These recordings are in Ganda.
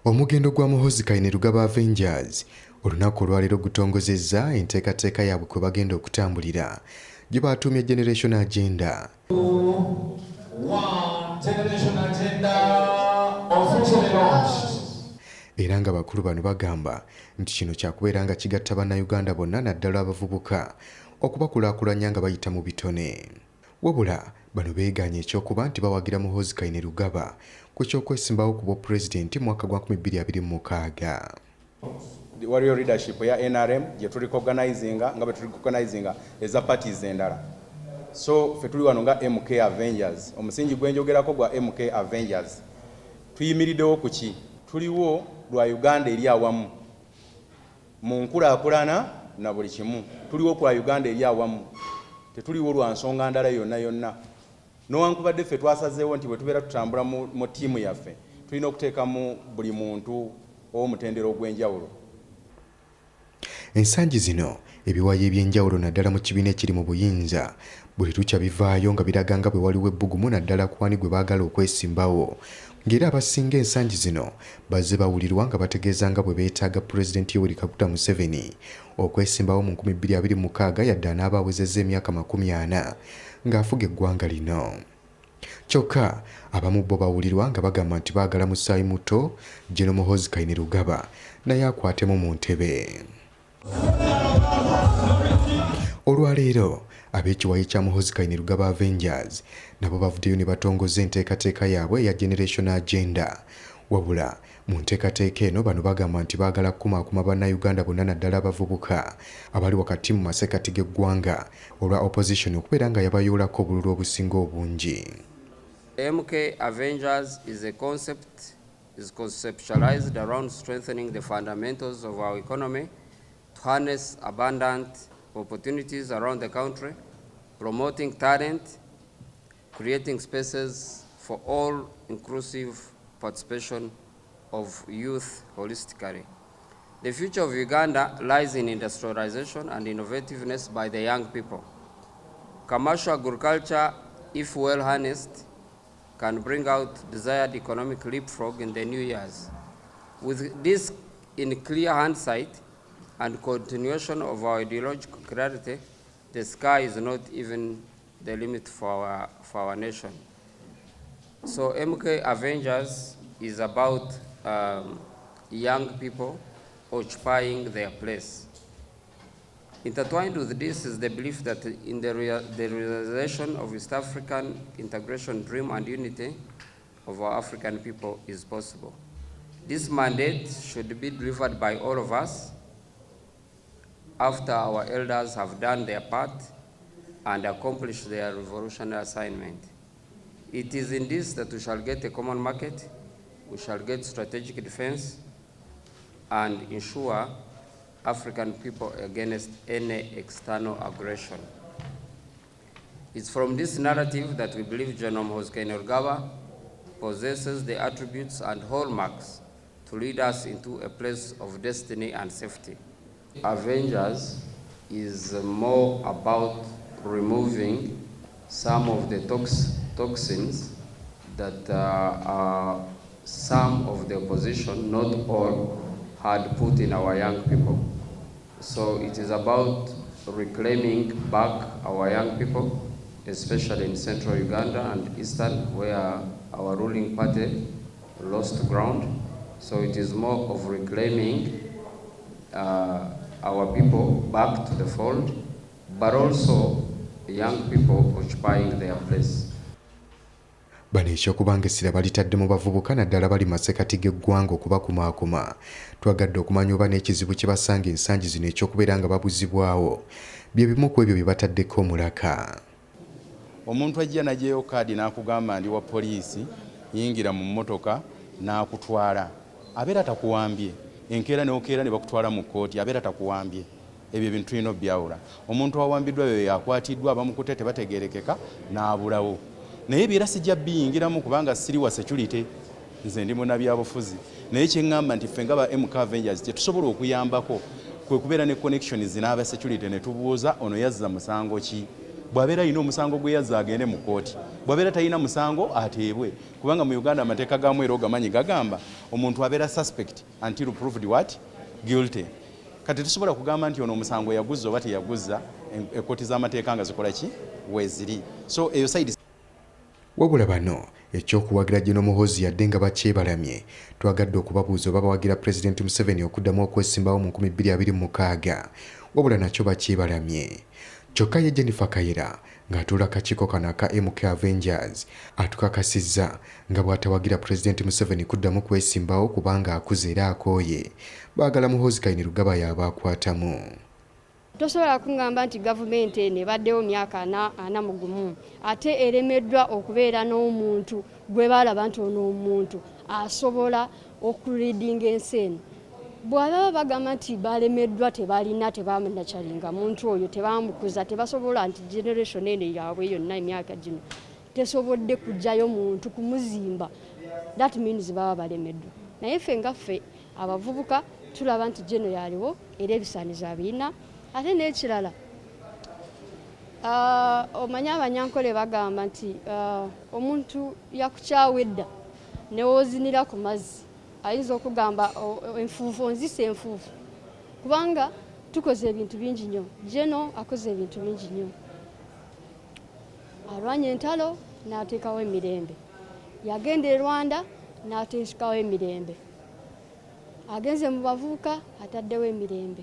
Omugendo gwa MUHOOZI GWE Avengers olunaku olwaleero gutongozezza enteekateeka yaabwe kwe bagenda okutambulira gye baatumye Generation Agenda. Era nga bakulu bano bagamba nti kino kyakubeera nga kigatta bannayuganda bonna naddala abavubuka okubakulaakulanya nga bayita mu bitone. Wabula bano beeganye ekyokuba nti bawagira MUHOOZI GWE ku ky'okwesimbawo ku bwapulezidenti mu mwaka gwa 2026. Waliyo leadership ya NRM gye tuli organizinga nga bwe tuli organizinga eza parties endala. So fe tuli wano nga MK Avengers, omusingi gwenjogerako gwa MK Avengers tuyimiriddewo ku ki? Tuliwo lwa Uganda eri awamu mu nkulaakulana na buli kimu. Tuliwo kwa Uganda eri awamu, tetuliwo lwa nsonga ndala yonna. Nowankubadde ffe twasazeewo nti bwe tubeera tutambula mu ttiimu yaffe tulina okuteekamu buli muntu ow'omutendera ogw'enjawulo. Ensangi zino ebiwaayo eby'enjawulo naddala mu kibiina ekiri mu buyinza buli lukya bivaayo nga biraga nga bwe waliwo ebbugumu naddala ku ani gwe baagala okwesimbawo, ng'era abasinga ensangi zino bazze bawulirwa nga bategeeza nga bwe beetaaga Pulezidenti Yoweri Kaguta Museveni okwesimbawo mu 2026 yadde anaaba awezezza emyaka 40 ng'afuga eggwanga lino. Kyokka abamu bo bawulirwa nga bagamba nti baagala musaayi muto Gen. MUHOOZI GWE naye akwatemu mu ntebe. Olwaleero ab'ekiwayi kya MUHOOZI GWE Avengers nabo bavuddeyo ne batongoza enteekateeka yaabwe ya Generation Agenda. Wabula mu nteekateeka eno bano bagamba nti baagala kukumaakuma bannayuganda bonna naddala abavubuka abali wakati mu masekkati g'eggwanga olwa opposition okubeera nga yabayoolako obululu obusinga obungi. MK Avengers is conceptualized around strengthening the fundamentals of our economy to harness abundant opportunities around the country, promoting talent, creating spaces for all inclusive participation of youth holistically. The future of Uganda lies in industrialization and innovativeness by the young people. Commercial agriculture, if well harnessed, can bring out desired economic leapfrog in the new years. With this in clear hindsight and continuation of our ideological clarity, the sky is not even the limit for our nation. So MK Avengers is about young people occupying their place. Intertwined with this is the belief that in the realization of East African integration dream and unity of our African people is possible. This mandate should be delivered by all of us after our elders have done their part and accomplished their revolutionary assignment. It is in this that we shall get a common market, we shall get strategic defense, and ensure African people against any external aggression. It's from this narrative that we believe Gen. MUHOOZI GWE possesses the attributes and hallmarks to lead us into a place of destiny and safety. Avengers is more about removing some of the toxins that some of the opposition, not all, had put in our young people. So it is about reclaiming back our young people, especially in central Uganda and eastern, where our ruling party lost ground. So it is more of reclaiming our people back to the fold, but also young people occupying their place. Bano ekyokubangessira balitadde mu bavubuka naddala bali masekati g'eggwanga okubakumaakuma. Twagadde okumanya oba n'ekizibu kye basanga ensangi zino ekyokubeera nga babuzibwawo bye bimu ku ebyo bye bataddeko omulaka. Omuntu ajja n'aggyayo kaadi n'akugamba ndi wa poliisi, yingira mu mmotoka n'akutwala, abeera takuwambye. Enkeera n'okeera ne bakutwala mu kkooti, abeera takuwambye. Ebyo ebintu tulina obyawula. Omuntu awambiddwa byo yakwatiddwa abamukute tebategeerekeka n'abulawo. Naye byera sijja biyingiramu kubanga siri wa security, nze ndi munnabyabufuzi. Naye kye ŋŋamba nti ffe nga ba MK Avengers tetusobola okuyambako kwe kubeera ne connections n'aba security ne tubuuza ono yazza musango ki. bw'abeera alina omusango gwe yazza agende mu kkooti, bw'abeera talina musango ateebwe, kubanga mu Uganda amateeka gamu era ogamanyi gagamba omuntu abeera suspect until proved what guilty. Kati tusobola kugamba nti ono omusango yaguzza oba teyaguzza, ekkooti z'amateeka nga zikola ki weeziri. So eyo side. Wabula bano ekyokuwagira General MUHOOZI yadde nga bakyebalamye, twagadde okubabuuza oba bawagira Pulezidenti Museveni okuddamu okwesimbawo mu 2026, wabula nakyo bakyebalamye. Kyokka ye Jennifer Kayira ng'atuula akakiiko kano aka MK Avengers atukakasizza nga bw'atawagira Pulezidenti Museveni kuddamu kwesimbawo kubanga akuze era akooye, baagala MUHOOZI Kainerugaba y'abaakwatamu. Tosobola kungamba nti gavumenti eno ebaddewo myaka 41 ate eremeddwa okubeera n'omuntu gwe balaba nti ono omuntu asobola okuliidinga ensi eno. Bw'ababa bagamba nti balemeddwa tebalina tebamannakyalinga muntu oyo tebamukuza tebasobola nti generation eno yaabwe yonna emyaka gino tesobodde kujjayo muntu kumuzimba, that means baba balemeddwa. Naye ffe nga ffe abavubuka tulaba nti geno yaliwo era ebisaanizo abirina. Ate n'ekirala omanyi abanyankole bagamba nti omuntu yakukyawa edda newozinira ku mazzi ayinza okugamba enfuufu onzisa enfuufu, kubanga tukoze ebintu bingi nnyo. Geno akoze ebintu bingi nnyo, alwanya entalo n'ateekawo emirembe, yagenda e Rwanda n'ateekawo emirembe, agenze mu bavubuka ataddewo emirembe,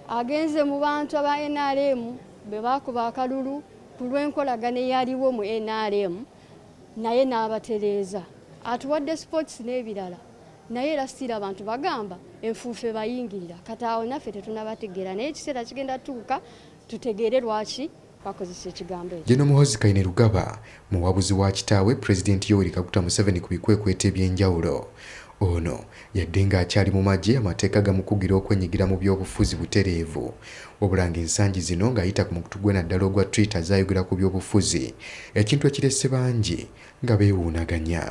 agenze mu bantu aba NRM be bakuba akalulu ku lw'enkolagana eyaliwo mu NRM naye n'abatereeza, atuwadde sports n'ebirala, naye era sitira abantu bagamba enfuufu bayingirira. Kati awo naffe tetunabategeera, naye ekiseera kigenda tuuka tutegeere lwaki bakozesa ekigambo ekyo. General MUHOOZI Kainerugaba muwabuzi wa kitaawe Pulezidenti Yoweri Kaguta Museveni ku bikwekweto eby'enjawulo. Ono yadde ng'akyali mu magye amateeka gamukugira okwenyigira mu by'obufuzi butereevu, wabula ng'ensangi zino ng'ayita ku mukutu gwe naddala ogwa Twitter zayogera ku by'obufuzi, ekintu ekirese bangi nga beewuunaganya.